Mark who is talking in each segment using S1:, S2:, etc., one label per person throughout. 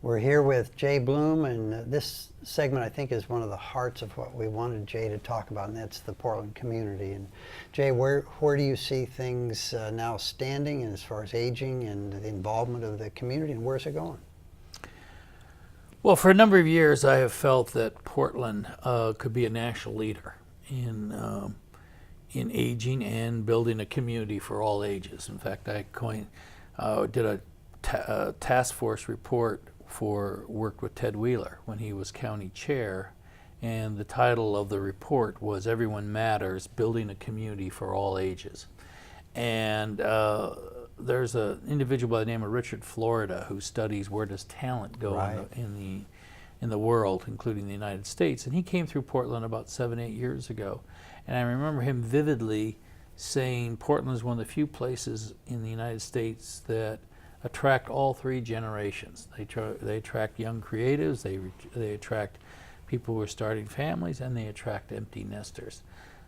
S1: We're here with Jay Bloom, and this segment I think is one of the hearts of what we wanted Jay to talk about, and that's the Portland community. And Jay, where do you see things now standing, and as far as aging and the involvement of the community, and where's it going?
S2: Well, for a number of years, I have felt that Portland could be a national leader in aging and building a community for all ages. In fact, I did a task force report worked with Ted Wheeler when he was county chair, and the title of the report was "Everyone Matters: Building a Community for All Ages." And there's an individual by the name of Richard Florida who studies where does talent go in the world, including the United States. And he came through Portland about 7-8 years ago, and I remember him vividly saying Portland is one of the few places in the United States that attract all three generations. They attract young creatives, they attract people who are starting families, and they attract empty nesters.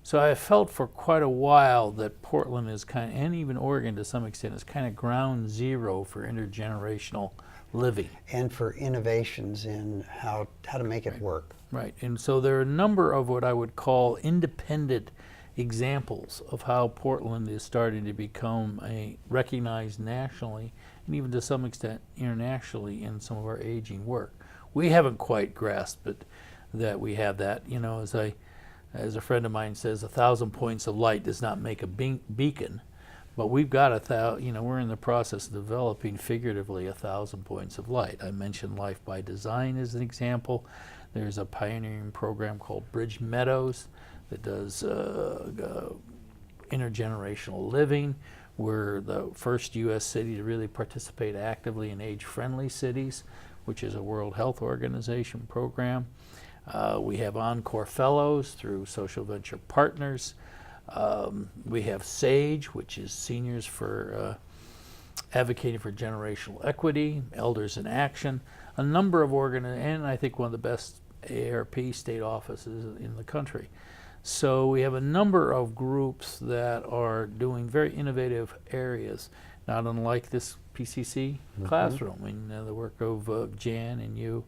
S2: So I felt for quite a while that Portland is and even Oregon to some extent, is kind of ground zero for intergenerational living.
S1: And for innovations in how to make it work.
S2: Right, and so there are a number of what I would call independent examples of how Portland is starting to become recognized nationally and even to some extent internationally in some of our aging work. We haven't quite grasped it, that we have that. You know, as a friend of mine says, 1,000 points of light does not make a beacon, but we've got we're in the process of developing figuratively 1,000 points of light. I mentioned Life by Design as an example. There's a pioneering program called Bridge Meadows that does intergenerational living. We're the first U.S. city to really participate actively in age-friendly cities, which is a World Health Organization program. We have Encore Fellows through Social Venture Partners. We have SAGE, which is Seniors for Advocating for Generational Equity, Elders in Action, a number of and I think one of the best AARP state offices in the country. So we have a number of groups that are doing very innovative areas, not unlike this PCC classroom, and the work of Jan and you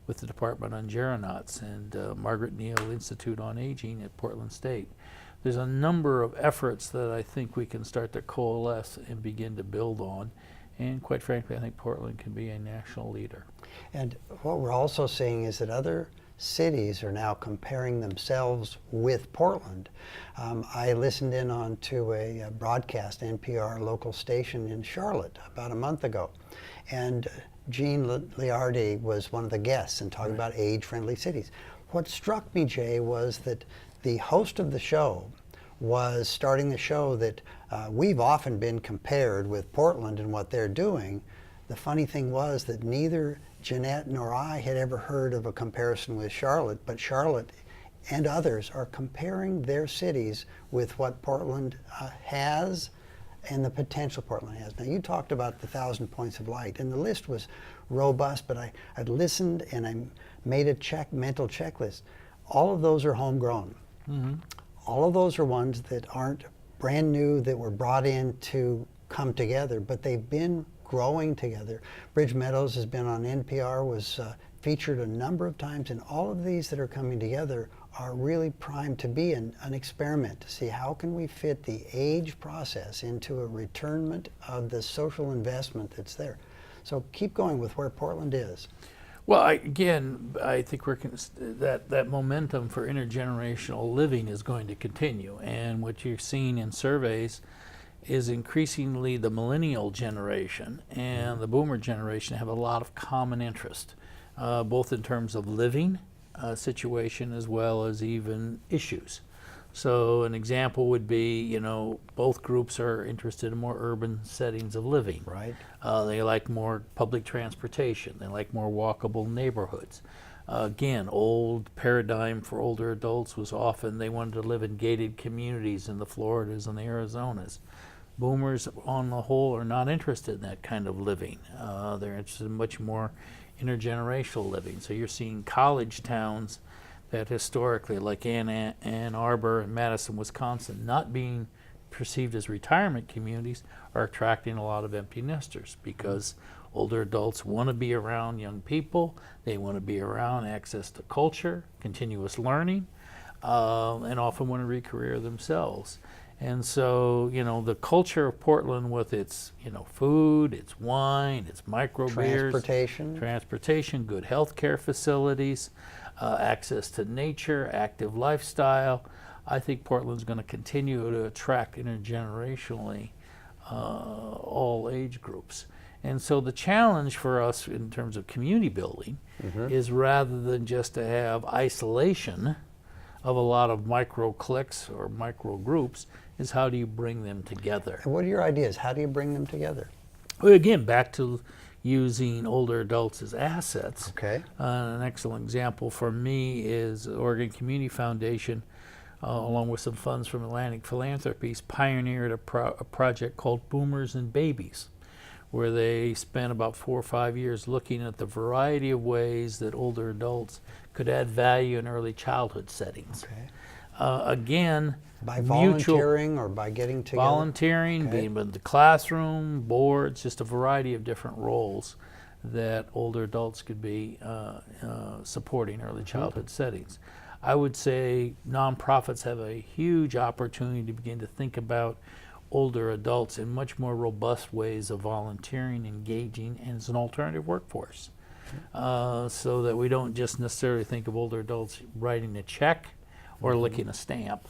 S2: with the Department on Geronauts and Margaret Neal Institute on Aging at Portland State. There's a number of efforts that I think we can start to coalesce and begin to build on. And quite frankly, I think Portland can be a national leader.
S1: And what we're also seeing is that other cities are now comparing themselves with Portland. I listened in on to a broadcast, NPR local station in Charlotte about a month ago, and Jean Liardi was one of the guests and talking about age-friendly cities. What struck me, Jay, was that the host of the show was starting the show that we've often been compared with Portland and what they're doing. The funny thing was that neither Jeanette nor I had ever heard of a comparison with Charlotte, but Charlotte and others are comparing their cities with what Portland has and the potential Portland has. Now, you talked about the 1,000 points of light, and the list was robust, but I listened and I made a mental checklist. All of those are homegrown. Mm-hmm. All of those are ones that aren't brand new, that were brought in to come together, but they've been growing together. Bridge Meadows has been on NPR, was featured a number of times, and all of these that are coming together are really primed to be an experiment to see how can we fit the age process into a returnment of the social investment that's there. So keep going with where Portland is.
S2: Well, I think that momentum for intergenerational living is going to continue, and what you're seeing in surveys is increasingly the millennial generation and the boomer generation have a lot of common interest, both in terms of living situation as well as even issues. So an example would be, both groups are interested in more urban settings of living.
S1: Right.
S2: They like more public transportation. They like more walkable neighborhoods. Again, old paradigm for older adults was often they wanted to live in gated communities in the Floridas and the Arizonas. Boomers, on the whole, are not interested in that kind of living. They're interested in much more intergenerational living. So you're seeing college towns that historically, like Ann Arbor and Madison, Wisconsin, not being perceived as retirement communities are attracting a lot of empty nesters because older adults want to be around young people. They want to be around access to culture, continuous learning, and often want to re-career themselves. And so, the culture of Portland with its, food, its wine, its micro beers, transportation, good healthcare facilities, access to nature, active lifestyle. I think Portland's going to continue to attract intergenerationally all age groups. And so the challenge for us in terms of community building is rather than just to have isolation of a lot of micro cliques or micro groups, is how do you bring them together?
S1: And what are your ideas? How do you bring them together?
S2: Well, again, back to using older adults as assets.
S1: Okay.
S2: An excellent example for me is Oregon Community Foundation, along with some funds from Atlantic Philanthropies, pioneered a project called Boomers and Babies, where they spent about 4 or 5 years looking at the variety of ways that older adults could add value in early childhood settings.
S1: Okay.
S2: Again,
S1: By volunteering or by getting together?
S2: Volunteering, being in the classroom, boards, just a variety of different roles that older adults could be supporting early childhood settings. I would say nonprofits have a huge opportunity to begin to think about older adults in much more robust ways of volunteering, engaging, and as an alternative workforce. So that we don't just necessarily think of older adults writing a check or licking a stamp,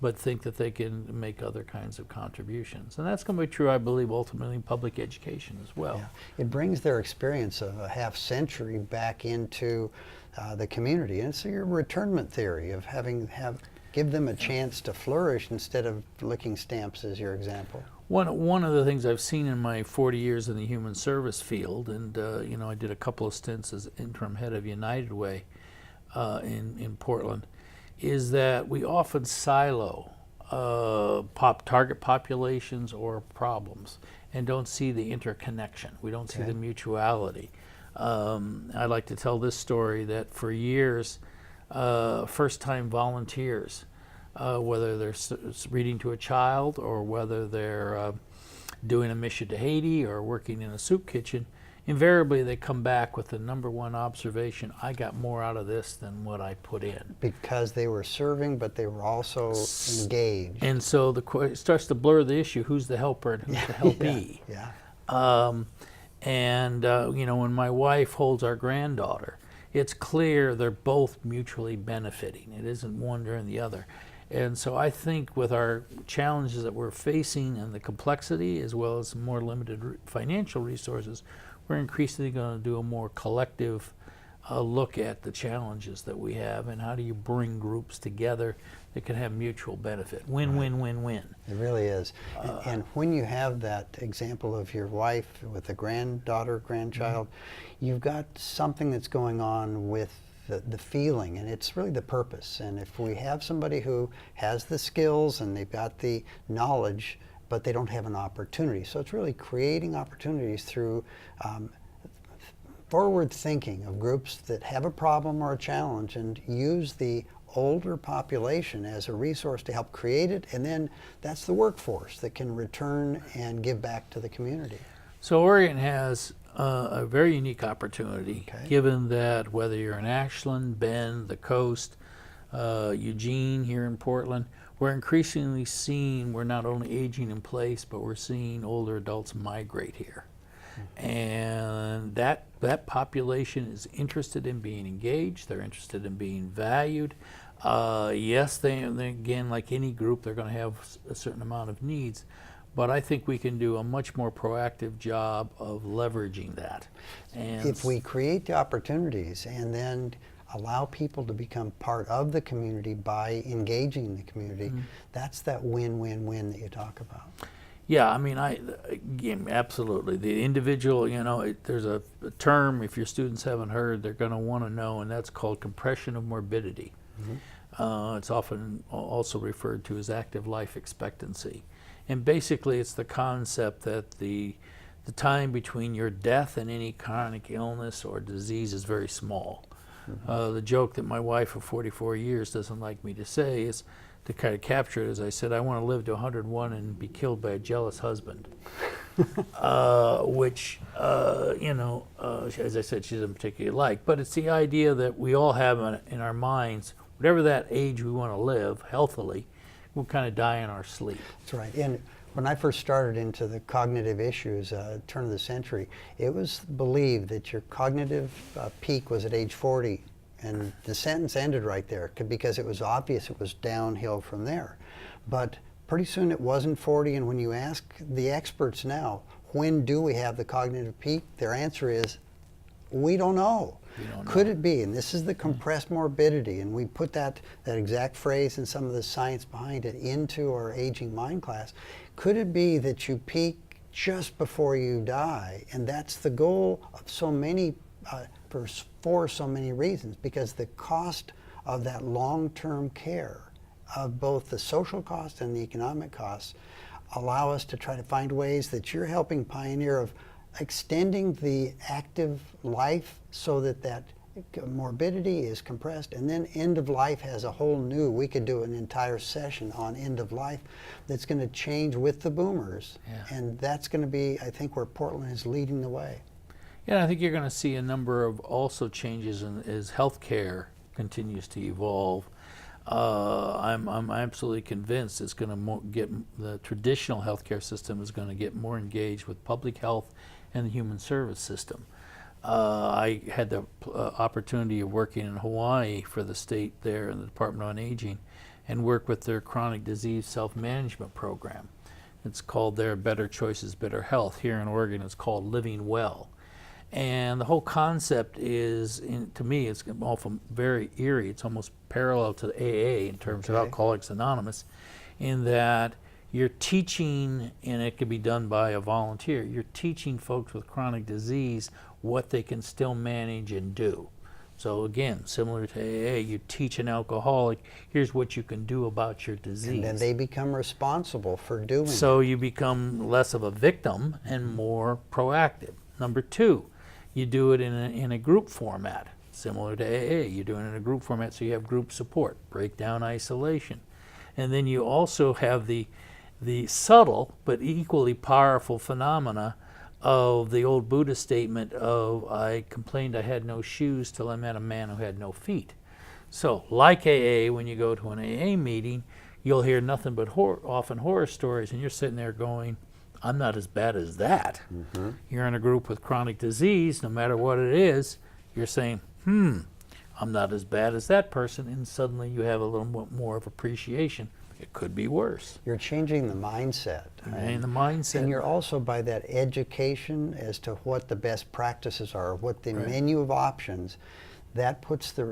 S2: but think that they can make other kinds of contributions. And that's going to be true, I believe, ultimately in public education as well.
S1: Yeah. It brings their experience of a half century back into the community. And it's your returnment theory of give them a chance to flourish instead of licking stamps, as your example.
S2: One of the things I've seen in my 40 years in the human service field, and I did a couple of stints as interim head of United Way in Portland, is that we often silo target populations or problems and don't see the interconnection. We don't see the mutuality. I like to tell this story that for years, first-time volunteers, whether they're reading to a child or whether they're doing a mission to Haiti or working in a soup kitchen, invariably they come back with the number one observation: I got more out of this than what I put in. Because
S1: they were serving, but they were also engaged.
S2: And so it starts to blur the issue: who's the helper and who's the helpee? When my wife holds our granddaughter, it's clear they're both mutually benefiting. It isn't one during the other. And so I think with our challenges that we're facing and the complexity, as well as more limited financial resources, we're increasingly going to do a more collective look at the challenges that we have and how do you bring groups together that can have mutual benefit. Win, win, win, win.
S1: It really is. And when you have that example of your wife with a grandchild, you've got something that's going on with the feeling, and it's really the purpose. And if we have somebody who has the skills and they've got the knowledge, but they don't have an opportunity. So it's really creating opportunities through forward thinking of groups that have a problem or a challenge and use the older population as a resource to help create it, and then that's the workforce that can return and give back to the community.
S2: So Oregon has a very unique opportunity, given that whether you're in Ashland, Bend, the coast, Eugene here in Portland, we're increasingly seeing we're not only aging in place, but we're seeing older adults migrate here. And that population is interested in being engaged. They're interested in being valued. Yes, they again, like any group, they're going to have a certain amount of needs. But I think we can do a much more proactive job of leveraging that. And
S1: if we create the opportunities and then allow people to become part of the community by engaging in the community, that's that win-win-win that you talk about.
S2: Yeah, I mean, absolutely. The individual, there's a term, if your students haven't heard, they're going to want to know, and that's called compression of morbidity. It's often also referred to as active life expectancy. And basically, it's the concept that the time between your death and any chronic illness or disease is very small. The joke that my wife of 44 years doesn't like me to say is to kind of capture it is I said, I want to live to 101 and be killed by a jealous husband. Which, as I said, she doesn't particularly like. But it's the idea that we all have in our minds, whatever that age we want to live healthily, we'll kind of die in our sleep.
S1: That's right. And when I first started into the cognitive issues, turn of the century, it was believed that your cognitive peak was at age 40. And the sentence ended right there because it was obvious it was downhill from there. But pretty soon it wasn't 40, and when you ask the experts now, when do we have the cognitive peak, their answer is, we don't know. Could it be, and this is the compressed morbidity, and we put that exact phrase and some of the science behind it into our aging mind class, could it be that you peak just before you die? And that's the goal of so many, for so many reasons, because the cost of that long-term care, of both the social cost and the economic costs, allow us to try to find ways that you're helping pioneer of extending the active life so that morbidity is compressed, and then end of life has a whole new, we could do an entire session on end of life that's going to change with the boomers.
S2: Yeah.
S1: And that's going to be, I think, where Portland is leading the way.
S2: Yeah, I think you're going to see a number of also changes as healthcare continues to evolve. I'm absolutely convinced it's going to get the traditional healthcare system is going to get more engaged with public health and the human service system. I had the opportunity of working in Hawaii for the state there in the Department on Aging, and work with their chronic disease self-management program. It's called their Better Choices, Better Health. Here in Oregon, it's called Living Well. And the whole concept is, to me, it's often very eerie. It's almost parallel to the AA in terms of Alcoholics Anonymous, in that you're teaching, and it can be done by a volunteer, you're teaching folks with chronic disease what they can still manage and do. So again, similar to AA, you teach an alcoholic, here's what you can do about your disease.
S1: And then they become responsible for doing it.
S2: So you become less of a victim and more proactive. Number two, you do it in a group format, similar to AA. You do it in a group format, so you have group support, break down isolation. And then you also have the subtle but equally powerful phenomena of the old Buddha statement of, I complained I had no shoes till I met a man who had no feet. So like AA, when you go to an AA meeting, you'll hear nothing but often horror stories, and you're sitting there going, I'm not as bad as that. Mm-hmm. You're in a group with chronic disease, no matter what it is, you're saying, I'm not as bad as that person, and suddenly you have a little bit more of appreciation. It could be worse.
S1: You're changing the mindset.
S2: And the mindset.
S1: And you're also, by that education as to what the best practices are, what the menu of options, that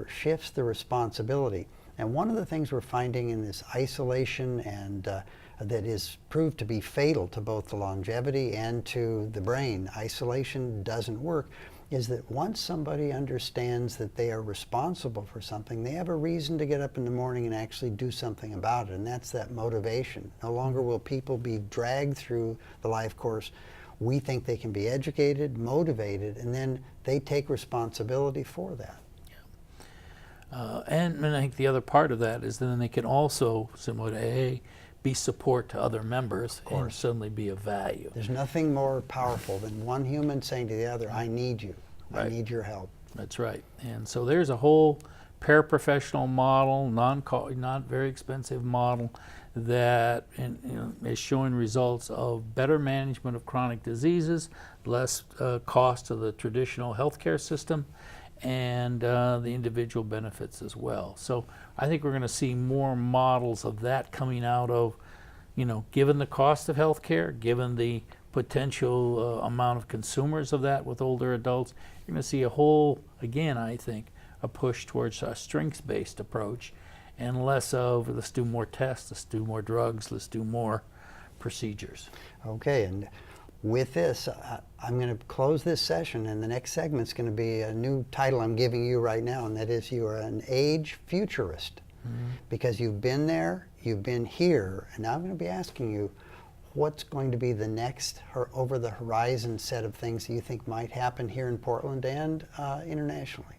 S1: shifts the responsibility. And one of the things we're finding in this isolation and that is proved to be fatal to both the longevity and to the brain, isolation doesn't work, is that once somebody understands that they are responsible for something, they have a reason to get up in the morning and actually do something about it, and that's that motivation. No longer will people be dragged through the life course. We think they can be educated, motivated, and then they take responsibility for that.
S2: And I think the other part of that is then they can also, similar to AA, be support to other members and suddenly be of value.
S1: There's nothing more powerful than one human saying to the other, I need you. I need your help.
S2: That's right. And so there's a whole paraprofessional model, not very expensive model that is showing results of better management of chronic diseases, less cost to the traditional healthcare system, and the individual benefits as well. So I think we're going to see more models of that coming out of, given the cost of healthcare, given the potential amount of consumers of that with older adults, you're going to see a whole, again, I think, a push towards a strengths-based approach and less of let's do more tests, let's do more drugs, let's do more procedures.
S1: Okay, and with this, I'm going to close this session, and the next segment's going to be a new title I'm giving you right now, and that is you are an age futurist. Mm-hmm. Because you've been there, you've been here, and now I'm going to be asking you what's going to be the next over the horizon set of things that you think might happen here in Portland and internationally.